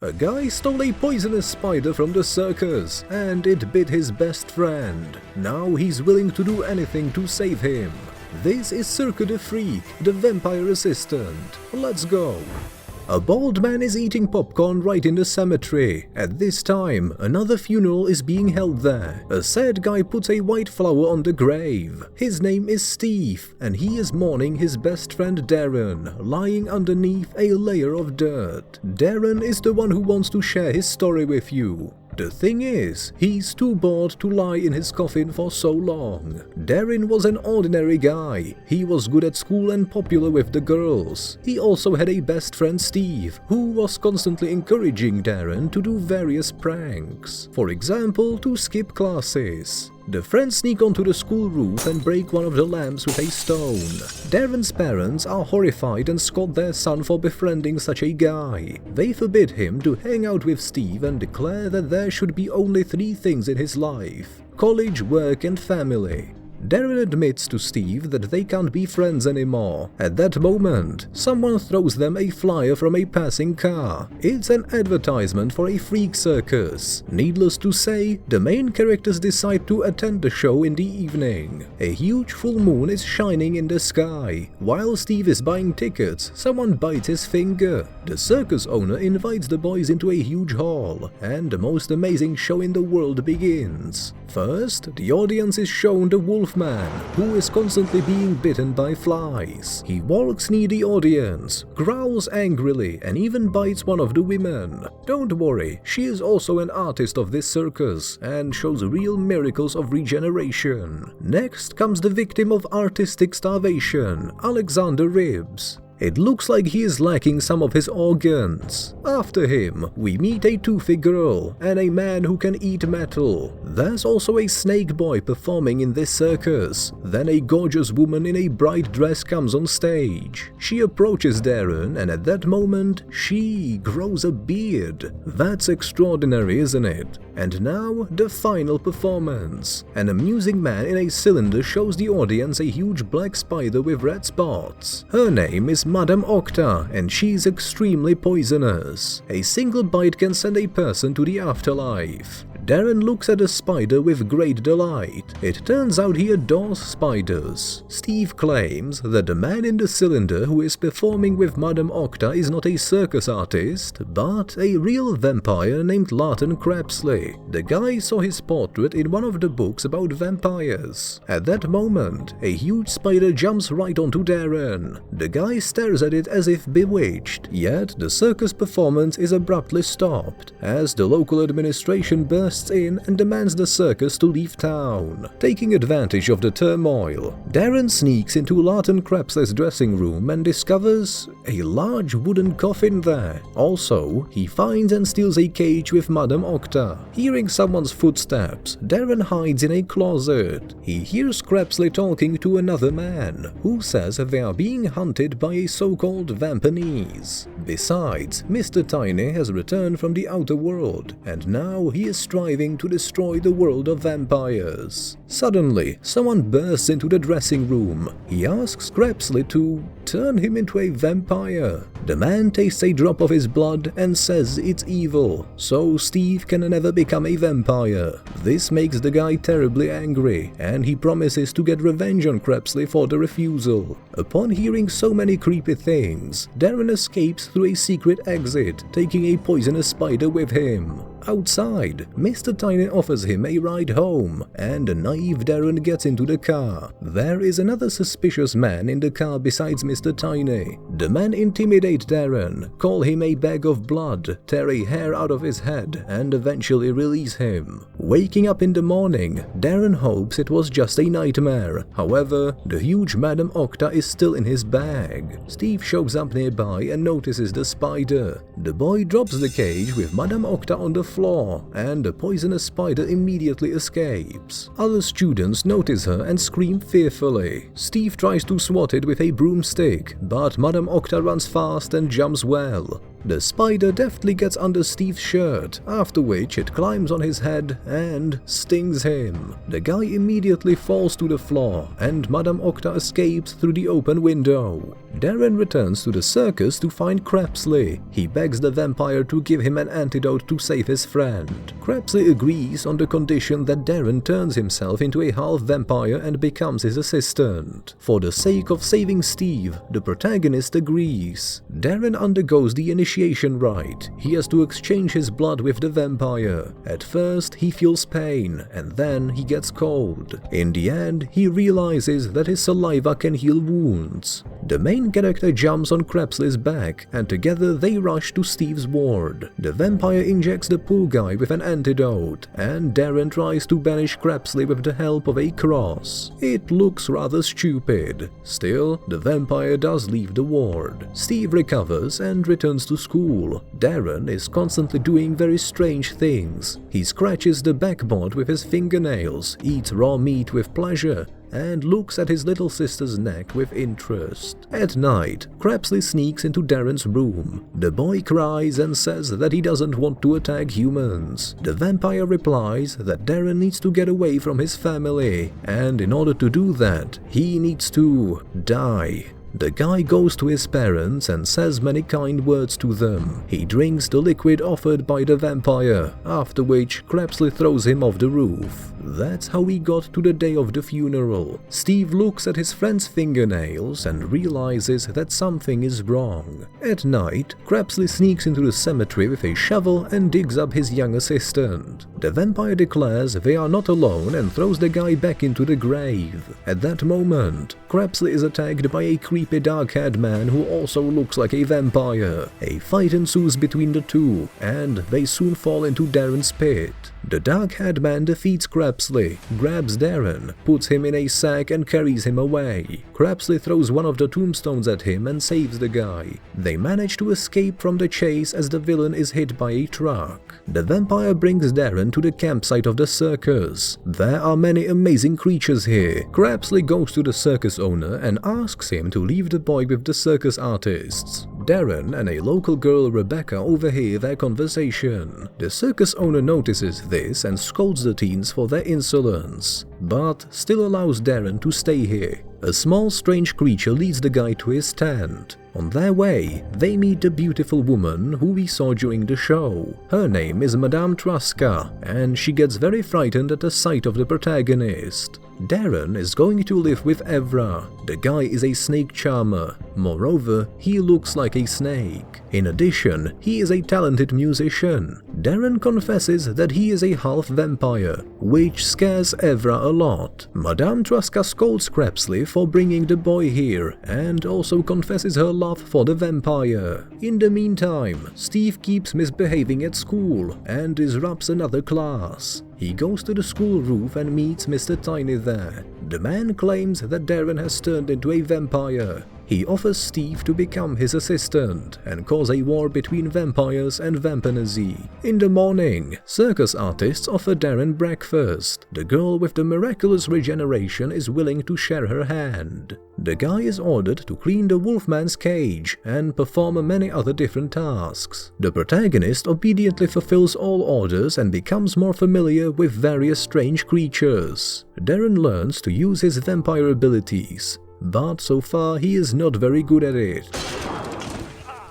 A guy stole a poisonous spider from the circus, and it bit his best friend. Now he's willing to do anything to save him. This is Cirque the Freak, the vampire assistant. Let's go! A bald man is eating popcorn right in the cemetery. At this time, another funeral is being held there. A sad guy puts a white flower on the grave. His name is Steve, and he is mourning his best friend Darren, lying underneath a layer of dirt. Darren is the one who wants to share his story with you. The thing is, he's too bored to lie in his coffin for so long. Darren was an ordinary guy. He was good at school and popular with the girls. He also had a best friend Steve, who was constantly encouraging Darren to do various pranks. For example, to skip classes. The friends sneak onto the school roof and break one of the lamps with a stone. Darren's parents are horrified and scold their son for befriending such a guy. They forbid him to hang out with Steve and declare that there should be only 3 things in his life: college, work, and family. Darren admits to Steve that they can't be friends anymore. At that moment, someone throws them a flyer from a passing car. It's an advertisement for a freak circus. Needless to say, the main characters decide to attend the show in the evening. A huge full moon is shining in the sky. While Steve is buying tickets, someone bites his finger. The circus owner invites the boys into a huge hall, and the most amazing show in the world begins. First, the audience is shown the wolf man, who is constantly being bitten by flies. He walks near the audience, growls angrily, and even bites one of the women. Don't worry, she is also an artist of this circus and shows real miracles of regeneration. Next comes the victim of artistic starvation, Alexander Ribs. It looks like he is lacking some of his organs. After him, we meet a toothy girl and a man who can eat metal. There's also a snake boy performing in this circus. Then a gorgeous woman in a bright dress comes on stage. She approaches Darren, and at that moment, she grows a beard. That's extraordinary, isn't it? And now, the final performance. An amusing man in a cylinder shows the audience a huge black spider with red spots. Her name is Madame Octa, and she's extremely poisonous. A single bite can send a person to the afterlife. Darren looks at the spider with great delight. It turns out he adores spiders. Steve claims that the man in the cylinder who is performing with Madame Octa is not a circus artist, but a real vampire named Lawton Crapsley. The guy saw his portrait in one of the books about vampires. At that moment, a huge spider jumps right onto Darren. The guy stares at it as if bewitched, yet the circus performance is abruptly stopped, as the local administration bursts in and demands the circus to leave town. Taking advantage of the turmoil, Darren sneaks into Lawton Crapsley's dressing room and discovers a large wooden coffin there. Also, he finds and steals a cage with Madame Octa. Hearing someone's footsteps, Darren hides in a closet. He hears Crapsley talking to another man, who says they are being hunted by a so-called Vampanese. Besides, Mr. Tiny has returned from the outer world, and now he is striving to destroy the world of vampires. Suddenly, someone bursts into the dressing room. He asks Crapsley to turn him into a vampire. The man tastes a drop of his blood and says it's evil, so Steve can never become a vampire. This makes the guy terribly angry, and he promises to get revenge on Crapsley for the refusal. Upon hearing so many creepy things, Darren escapes through a secret exit, taking a poisonous spider with him. Outside, Mr. Tiny offers him a ride home, and the naive Darren gets into the car. There is another suspicious man in the car besides Mr. Tiny. The men intimidate Darren, call him a bag of blood, tear a hair out of his head, and eventually release him. Waking up in the morning, Darren hopes it was just a nightmare. However, the huge Madame Octa is still in his bag. Steve shows up nearby and notices the spider. The boy drops the cage with Madame Octa on the floor, and the poisonous spider immediately escapes. Other students notice her and scream fearfully. Steve tries to swat it with a broomstick, but Madame Octa runs fast and jumps well. The spider deftly gets under Steve's shirt, after which it climbs on his head and stings him. The guy immediately falls to the floor, and Madame Octa escapes through the open window. Darren returns to the circus to find Crapsley. He begs the vampire to give him an antidote to save his friend. Crapsley agrees on the condition that Darren turns himself into a half vampire and becomes his assistant. For the sake of saving Steve, the protagonist agrees. Darren undergoes the initiation rite. He has to exchange his blood with the vampire. At first, he feels pain, and then he gets cold. In the end, he realizes that his saliva can heal wounds. The main character jumps on Crapsley's back, and together they rush to Steve's ward. The vampire injects the poor guy with an antidote, and Darren tries to banish Crapsley with the help of a cross. It looks rather stupid. Still, the vampire does leave the ward. Steve recovers and returns to school. Darren is constantly doing very strange things. He scratches the backboard with his fingernails, eats raw meat with pleasure, and looks at his little sister's neck with interest. At night, Crapsley sneaks into Darren's room. The boy cries and says that he doesn't want to attack humans. The vampire replies that Darren needs to get away from his family, and in order to do that, he needs to die. The guy goes to his parents and says many kind words to them. He drinks the liquid offered by the vampire, after which Crapsley throws him off the roof. That's how we got to the day of the funeral. Steve looks at his friend's fingernails and realizes that something is wrong. At night, Crapsley sneaks into the cemetery with a shovel and digs up his young assistant. The vampire declares they are not alone and throws the guy back into the grave. At that moment, Crapsley is attacked by a creepy dark-haired man who also looks like a vampire. A fight ensues between the two, and they soon fall into Darren's pit. The dark-haired man defeats Crapsley, grabs Darren, puts him in a sack and carries him away. Crapsley throws one of the tombstones at him and saves the guy. They manage to escape from the chase as the villain is hit by a truck. The vampire brings Darren to the campsite of the circus. There are many amazing creatures here. Crapsley goes to the circus owner and asks him to leave the boy with the circus artists. Darren and a local girl, Rebecca, overhear their conversation. The circus owner notices this and scolds the teens for their insolence, but still allows Darren to stay here. A small strange creature leads the guy to his tent. On their way, they meet the beautiful woman who we saw during the show. Her name is Madame Truska, and she gets very frightened at the sight of the protagonist. Darren is going to live with Evra. The guy is a snake charmer. Moreover, he looks like a snake. In addition, he is a talented musician. Darren confesses that he is a half vampire, which scares Evra a lot. Madame Truska scolds Crapsley for bringing the boy here, and also confesses her love for the vampire. In the meantime, Steve keeps misbehaving at school and disrupts another class. He goes to the school roof and meets Mr. Tiny there. The man claims that Darren has turned into a vampire. He offers Steve to become his assistant and cause a war between vampires and Vampanazi. In the morning, circus artists offer Darren breakfast. The girl with the miraculous regeneration is willing to share her hand. The guy is ordered to clean the wolfman's cage and perform many other different tasks. The protagonist obediently fulfills all orders and becomes more familiar with various strange creatures. Darren learns to use his vampire abilities, but so far he is not very good at it.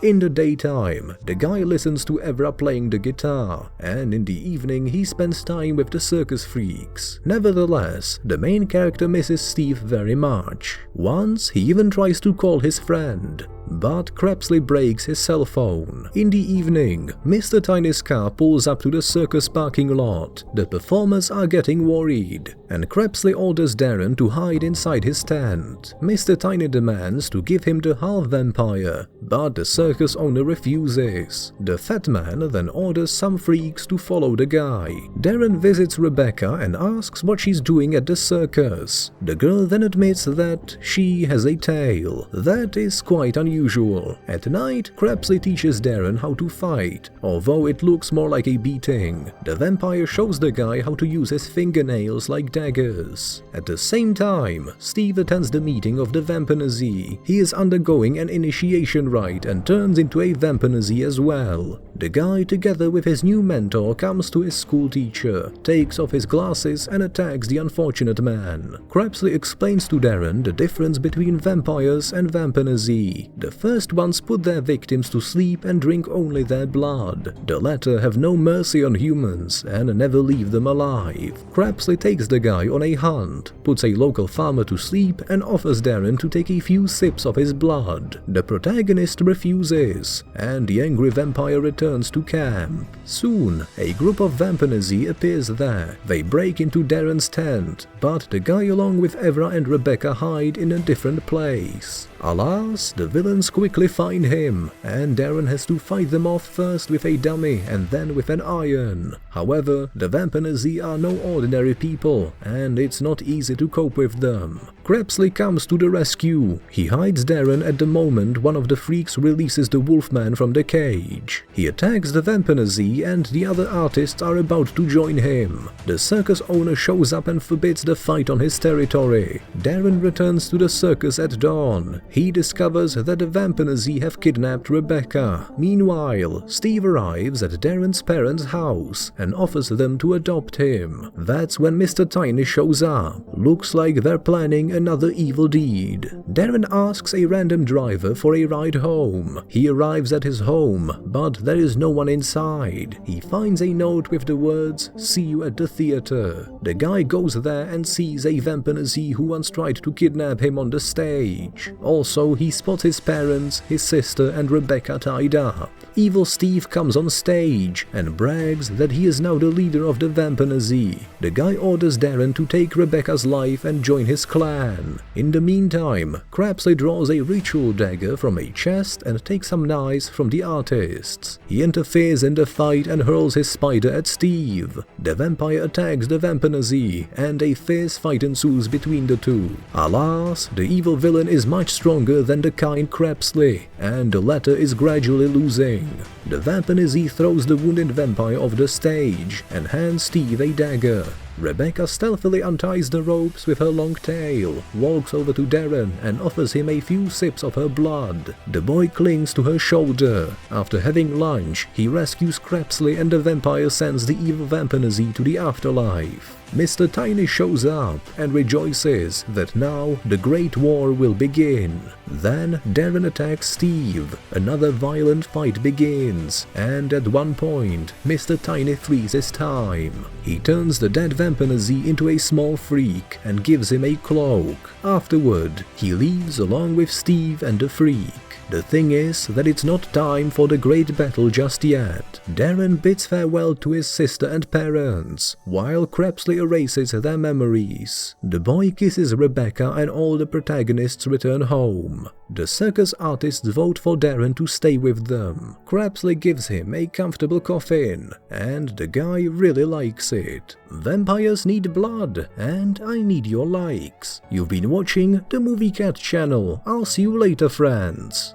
In the daytime, the guy listens to Evra playing the guitar, and in the evening he spends time with the circus freaks. Nevertheless, the main character misses Steve very much. Once, he even tries to call his friend, but Crapsley breaks his cell phone. In the evening, Mr. Tiny's car pulls up to the circus parking lot. The performers are getting worried, and Crapsley orders Darren to hide inside his tent. Mr. Tiny demands to give him the half-vampire, but the circus owner refuses. The fat man then orders some freaks to follow the guy. Darren visits Rebecca and asks what she's doing at the circus. The girl then admits that she has a tail. That is quite unusual. At night, Crapsley teaches Darren how to fight, although it looks more like a beating. The vampire shows the guy how to use his fingernails like daggers. At the same time, Steve attends the meeting of the Vampanazi. He is undergoing an initiation rite and turns turns into a vampire as well. The guy, together with his new mentor, comes to his school teacher, takes off his glasses and attacks the unfortunate man. Crapsley explains to Darren the difference between vampires and vampires. The first ones put their victims to sleep and drink only their blood. The latter have no mercy on humans and never leave them alive. Crapsley takes the guy on a hunt, puts a local farmer to sleep and offers Darren to take a few sips of his blood. The protagonist refuses, and the angry vampire returns to camp. Soon, a group of vampires appears there. They break into Darren's tent, but the guy along with Evra and Rebecca hide in a different place. Alas, the villains quickly find him, and Darren has to fight them off first with a dummy and then with an iron. However, the vampires are no ordinary people, and it's not easy to cope with them. Crapsley comes to the rescue. He hides Darren at the moment one of the freaks releases the Wolfman from the cage. He attacks the vampire and the other artists are about to join him. The circus owner shows up and forbids the fight on his territory. Darren returns to the circus at dawn. He discovers that the vampires have kidnapped Rebecca. Meanwhile, Steve arrives at Darren's parents' house and offers them to adopt him. That's when Mr. Tiny shows up. Looks like they're planning another evil deed. Darren asks a random driver for a ride home. He arrives at his home, but there is no one inside. He finds a note with the words, "See you at the theater." The guy goes there and sees a vampire who once tried to kidnap him on the stage. Also, he spots his parents, his sister and Rebecca tied up. Evil Steve comes on stage and brags that he is now the leader of the vampire. The guy orders Darren to take Rebecca's life and join his clan. In the meantime, Crapsley draws a ritual dagger from a chest and takes some knives from the artists. He interferes in the fight and hurls his spider at Steve. The vampire attacks the vampire and a fierce fight ensues between the two. Alas, the evil villain is much stronger than the kind Crapsley, and the latter is gradually losing. The vampire throws the wounded vampire off the stage and hands Steve a dagger. Rebecca stealthily unties the ropes with her long tail, walks over to Darren and offers him a few sips of her blood. The boy clings to her shoulder. After having lunch, he rescues Crapsley and the vampire sends the evil vampire to the afterlife. Mr. Tiny shows up and rejoices that now the Great War will begin. Then Darren attacks Steve. Another violent fight begins, and at one point, Mr. Tiny freezes time. He turns the dead vampire into a small freak and gives him a cloak. Afterward, he leaves along with Steve and the freak. The thing is that it's not time for the great battle just yet. Darren bids farewell to his sister and parents, while Crapsley erases their memories. The boy kisses Rebecca and all the protagonists return home. The circus artists vote for Darren to stay with them. Crapsley gives him a comfortable coffin, and the guy really likes it. Vampires need blood, and I need your likes. You've been watching the Movie Cat channel. I'll see you later, friends.